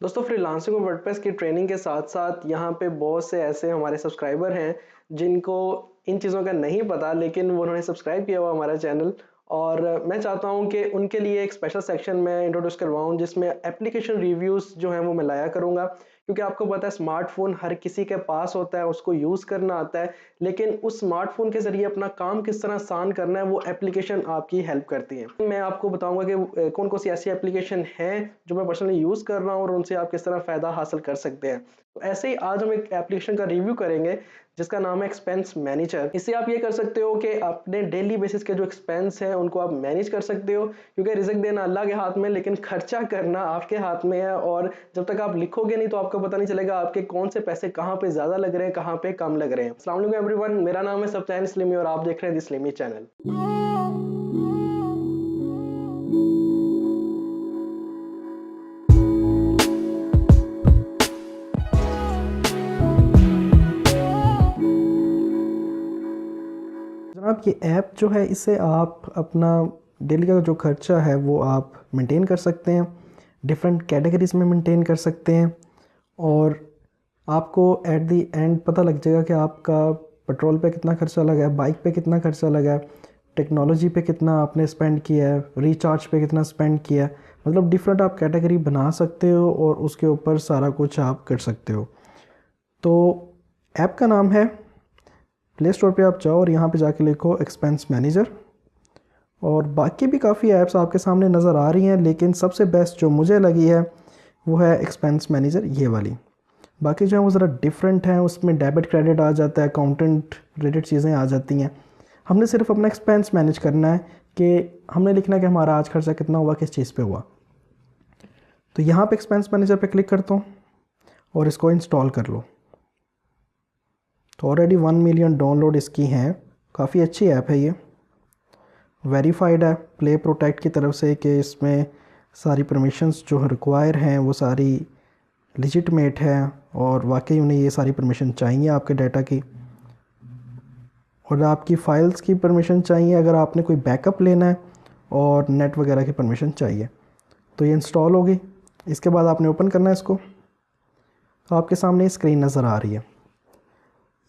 दोस्तों फ्रीलांसिंग और वर्डप्रेस की ट्रेनिंग के साथ-साथ यहाँ पे बहुत से ऐसे हमारे सब्सक्राइबर हैं, जिनको इन चीज़ों का नहीं पता लेकिन वो उन्होंने सब्सक्राइब किया हुआ हमारा चैनल और मैं चाहता हूँ कि उनके लिए एक स्पेशल सेक्शन मैं इंट्रोड्यूस करवाऊँ जिसमें एप्लीकेशन रिव्यूज़ जो हैं वो मैं लाया करूँगा। क्योंकि आपको पता है स्मार्टफ़ोन हर किसी के पास होता है, उसको यूज़ करना आता है, लेकिन उस स्मार्टफ़ोन के ज़रिए अपना काम किस तरह आसान करना है वो एप्लीकेशन आपकी हेल्प करती है। मैं आपको बताऊँगा कि कौन-कौन सी ऐसी एप्लीकेशन हैं जो मैं पर्सनली यूज़ कर रहा हूँ और उनसे आप किस तरह फ़ायदा हासिल कर सकते हैं। तो ऐसे ही आज हम एक एप्लीकेशन का रिव्यू करेंगे जिसका नाम है एक्सपेंस मैनेजर। इससे आप ये कर सकते हो कि अपने डेली बेसिस के जो एक्सपेंस हैं उनको आप मैनेज कर सकते हो क्योंकि रिज़्क देना अल्लाह के हाथ में लेकिन खर्चा करना आपके हाथ में है और जब तक आप लिखोगे नहीं तो आपको पता नहीं चलेगा आपके कौन से पैसे कहाँ पे ज़्यादा लग रहे हैं, कहाँ पे कम लग रहे हैं। अस्सलाम वालेकुम एवरीवन, मेरा नाम है सब्तान इस्लामी और आप देख रहे हैं द इस्लामी चैनल। जनाब ये ऐप जो है इससे आप अपना डेली का जो खर्चा है वो आप मेंटेन कर सकते हैं, डिफरेंट कैटेगरीज़ में मेंटेन कर सकते हैं और आपको एट द एंड पता लग जाएगा कि आपका पेट्रोल पे कितना खर्चा लगा है, बाइक पे कितना खर्चा लगा है, टेक्नोलॉजी पे कितना आपने स्पेंड किया है, रिचार्ज पे कितना स्पेंड किया है। मतलब डिफरेंट आप कैटेगरी बना सकते हो और उसके ऊपर सारा कुछ आप कर सकते हो। तो ऐप का नाम है, प्ले स्टोर पे आप जाओ और यहाँ पे जाके लिखो एक्सपेंस मैनेजर और बाकी भी काफ़ी ऐप्स आपके सामने नज़र आ रही हैं, लेकिन सबसे बेस्ट जो मुझे लगी है वो है एक्सपेंस मैनेजर ये वाली। बाकी जो है वो ज़रा डिफरेंट हैं, उसमें डेबिट क्रेडिट आ जाता है, अकाउंटेंट रिलेटेड चीज़ें आ जाती हैं। हमने सिर्फ अपना एक्सपेंस मैनेज करना है कि हमने लिखना है कि हमारा आज खर्चा कितना हुआ, किस चीज़ पे हुआ। तो यहाँ पे एक्सपेंस मैनेजर पे क्लिक करता हूँ और इसको इंस्टॉल कर लो। तो ऑलरेडी 1 मिलियन डाउनलोड इसकी हैं, काफ़ी अच्छी ऐप है ये, वेरीफाइड है प्ले प्रोटेक्ट की तरफ से कि इसमें सारी परमिशंस जो रिक्वायर हैं वो सारी लिजिटमेट है और वाकई उन्हें ये सारी परमिशन चाहिए आपके डाटा की और आपकी फ़ाइल्स की परमिशन चाहिए अगर आपने कोई बैकअप लेना है और नेट वगैरह की परमिशन चाहिए। तो ये इंस्टॉल होगी, इसके बाद आपने ओपन करना है इसको। तो आपके सामने स्क्रीन नज़र आ रही है,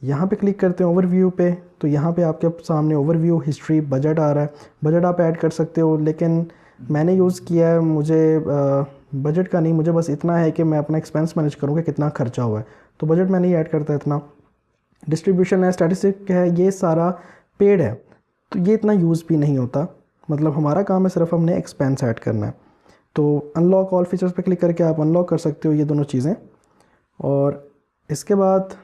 यहाँ पे क्लिक करते हैं ओवरव्यू पे। तो यहाँ पे आपके सामने ओवरव्यू, हिस्ट्री, बजट आ रहा है। बजट आप ऐड कर सकते हो लेकिन मैंने यूज़ किया है, मुझे बजट का नहीं, मुझे बस इतना है कि मैं अपना एक्सपेंस मैनेज करूँ कि कितना खर्चा हुआ है, तो बजट मैं नहीं ऐड करता इतना। डिस्ट्रीब्यूशन है, स्टैटिस्टिक है, ये सारा पेड है तो ये इतना यूज़ भी नहीं होता। मतलब हमारा काम है सिर्फ हमने एक्सपेंस ऐड करना है। तो अनलॉक ऑल फीचर्स पे क्लिक करके आप अनलॉक कर सकते हो ये दोनों चीज़ें। और इसके बाद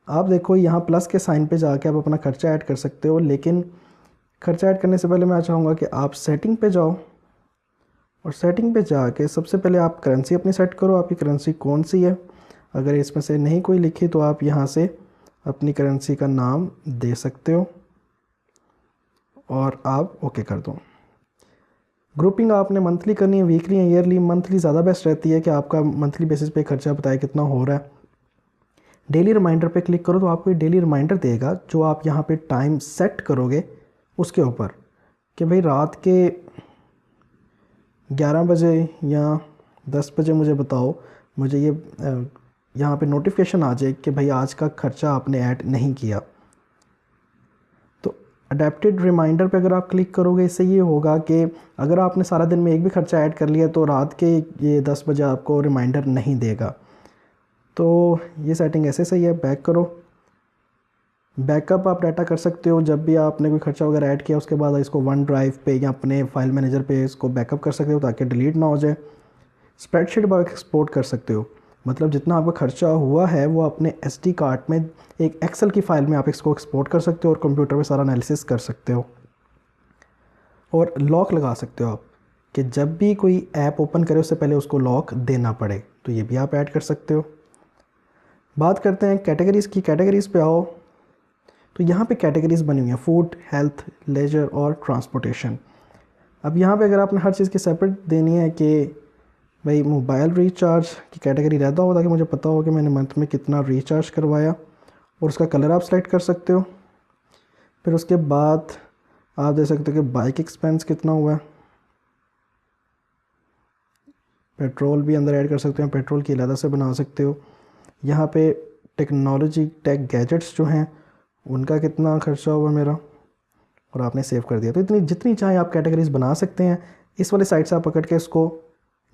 आप देखो यहाँ प्लस के साइन पे जाके आप अपना खर्चा ऐड कर सकते हो, लेकिन खर्चा ऐड करने से पहले मैं चाहूँगा कि आप सेटिंग पे जाओ और सेटिंग पे जाके सबसे पहले आप करेंसी अपनी सेट करो, आपकी करेंसी कौन सी है। अगर इसमें से नहीं कोई लिखी तो आप यहाँ से अपनी करेंसी का नाम दे सकते हो और आप ओके कर दो। ग्रुपिंग आपने मंथली करनी है, वीकली या ईयरली। मंथली ज़्यादा बेस्ट रहती है कि आपका मंथली बेसिस पे खर्चा बताए कितना हो रहा है। डेली रिमाइंडर पे क्लिक करो तो आपको ये डेली रिमाइंडर देगा जो आप यहाँ पे टाइम सेट करोगे उसके ऊपर कि भाई रात के 11 बजे या 10 बजे मुझे बताओ, मुझे ये यहाँ पे नोटिफिकेशन आ जाए कि भाई आज का खर्चा आपने ऐड नहीं किया। तो अडेप्टेड रिमाइंडर पे अगर आप क्लिक करोगे इससे ये होगा कि अगर आपने सारा दिन में एक भी खर्चा ऐड कर लिया तो रात के ये 10 बजे आपको रिमाइंडर नहीं देगा। तो ये सेटिंग ऐसे सही है। बैक करो, बैकअप आप डाटा कर सकते हो जब भी आपने कोई खर्चा वगैरह ऐड किया उसके बाद इसको वन ड्राइव पे या अपने फाइल मैनेजर पे इसको बैकअप कर सकते हो ताकि डिलीट ना हो जाए। स्प्रेडशीट आप एक्सपोर्ट कर सकते हो, मतलब जितना आपका खर्चा हुआ है वो अपने SD कार्ड में एक एक्सेल की फ़ाइल में आप इसको एक्सपोर्ट कर सकते हो और कंप्यूटर पे सारा एनालिसिस कर सकते हो। और लॉक लगा सकते हो आप कि जब भी कोई ऐप ओपन करे उससे पहले उसको लॉक देना पड़े, तो ये भी आप ऐड कर सकते हो। बात करते हैं कैटेगरीज़ की। कैटेगरीज़ पे आओ तो यहाँ पे कैटेगरीज़ बनी हुई हैं, फूड, हेल्थ, लेजर और ट्रांसपोर्टेशन। अब यहाँ पे अगर आपने हर चीज़ की सेपरेट देनी है कि भाई मोबाइल रिचार्ज की कैटेगरी रहता हो ताकि मुझे पता हो कि मैंने मंथ में कितना रिचार्ज करवाया और उसका कलर आप सेलेक्ट कर सकते हो। फिर उसके बाद आप दे सकते हो कि बाइक एक्सपेंस कितना हुआ है, पेट्रोल भी अंदर ऐड कर सकते हैं, पेट्रोल की अलग से बना सकते हो। यहाँ पे टेक्नोलॉजी टेक गैजेट्स जो हैं उनका कितना खर्चा हुआ मेरा, और आपने सेव कर दिया। तो इतनी जितनी चाहे आप कैटेगरीज बना सकते हैं। इस वाले साइड से आप पकड़ के इसको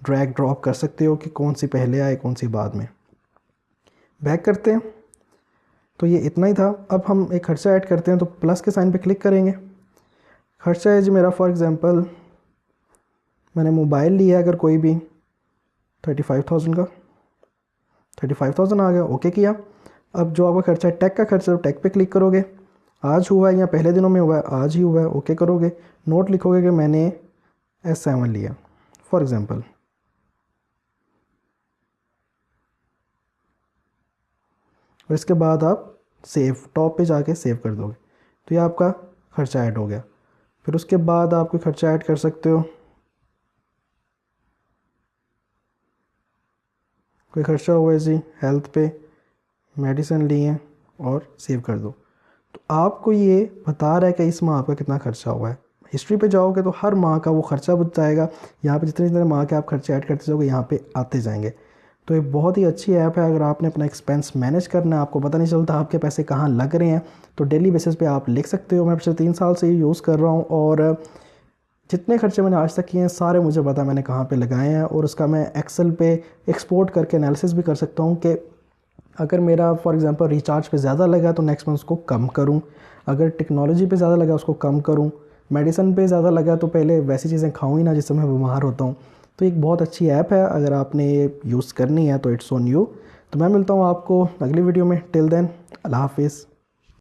ड्रैग ड्रॉप कर सकते हो कि कौन सी पहले आए कौन सी बाद में। बैक करते हैं, तो ये इतना ही था। अब हम एक खर्चा ऐड करते हैं, तो प्लस के साइन पे क्लिक करेंगे। खर्चा है जी मेरा, फॉर एग्ज़ाम्पल मैंने मोबाइल लिया अगर कोई भी 35,000 का, 35,000 आ गया, ओके किया। अब जो आपका खर्चा है टेक का खर्चा, टेक पे क्लिक करोगे। आज हुआ है या पहले दिनों में हुआ है, आज ही हुआ है, ओके करोगे। नोट लिखोगे कि मैंने S7 लिया फॉर एग्ज़ाम्पल, और इसके बाद आप सेव टॉप पे जाके सेव कर दोगे, तो ये आपका खर्चा ऐड हो गया। फिर उसके बाद आप कोई खर्चा ऐड कर सकते हो, कोई खर्चा हुआ है जी हेल्थ पे, मेडिसिन लिए हैं, और सेव कर दो। तो आपको ये बता रहा है कि इस माह आपका कितना खर्चा हुआ है। हिस्ट्री पे जाओगे तो हर माह का वो खर्चा बताएगा। यहाँ पे जितने जितने माह के आप खर्चे ऐड करते जाओगे यहाँ पे आते जाएंगे। तो ये बहुत ही अच्छी ऐप है। अगर आपने अपना एक्सपेंस मैनेज करना है, आपको पता नहीं चलता आपके पैसे कहाँ लग रहे हैं, तो डेली बेसिस पे आप लिख सकते हो। मैं पिछले 3 साल से ये यूज़ कर रहा हूँ, और जितने खर्चे मैंने आज तक किए हैं सारे मुझे पता मैंने कहाँ पे लगाए हैं, और उसका मैं एक्सेल पे एक्सपोर्ट करके एनालिसिस भी कर सकता हूँ कि अगर मेरा फॉर एग्जांपल रिचार्ज पे ज़्यादा लगा तो नेक्स्ट मंथ उसको कम करूँ, अगर टेक्नोलॉजी पे ज़्यादा लगा उसको कम करूँ, मेडिसिन पे ज़्यादा लगा तो पहले वैसी चीज़ें खाऊँ ही ना जिससे मैं बीमार होता हूँ। तो एक बहुत अच्छी ऐप है, अगर आपने ये यूज़ करनी है तो इट्स ऑन यू। तो मैं मिलता हूँ आपको अगली वीडियो में। टिल देन, अल्लाह हाफिज़।